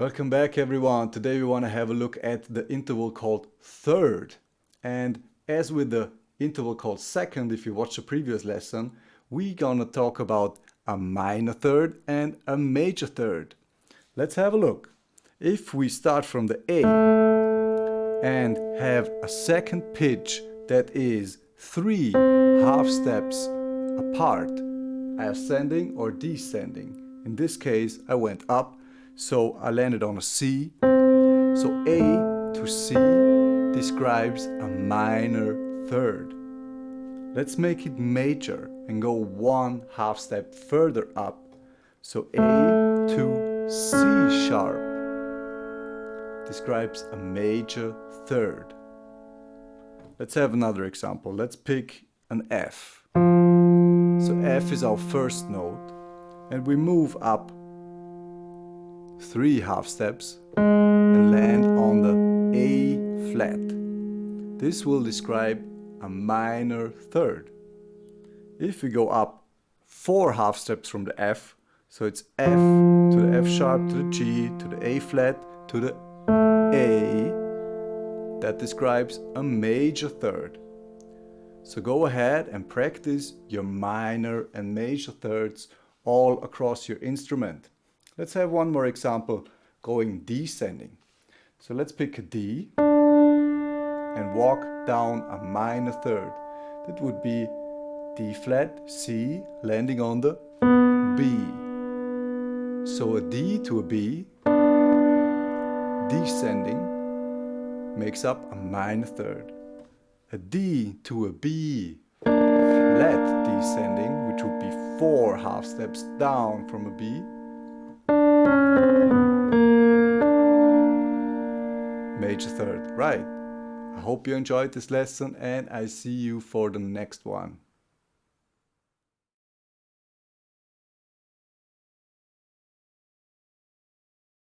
Welcome back everyone. Today we want to have a look at the interval called third. And as with the interval called second, if you watch the previous lesson, we're gonna talk about a minor third and a major third. Let's have a look. If we start from the A and have a second pitch that is 3 half steps apart, ascending or descending. In this case, I went up, so I landed on a C. So A to C describes a minor third. Let's make it major and go 1 half step further up. So A to C sharp describes a major third. Let's have another example. Let's pick an F. So F is our first note, and we move up 3 half steps and land on the A flat. This will describe a minor third. If we go up 4 half steps from the F, so it's F to the F sharp to the G to the A flat to the A, that describes a major third. So go ahead and practice your minor and major thirds all across your instrument. Let's have one more example going descending. So let's pick a D and walk down a minor third. That would be D flat, C, landing on the B. So a D to a B, descending, makes up a minor third. A D to a B, flat descending, which would be 4 half steps down from a B, major third. Right. I hope you enjoyed this lesson and I see you for the next one.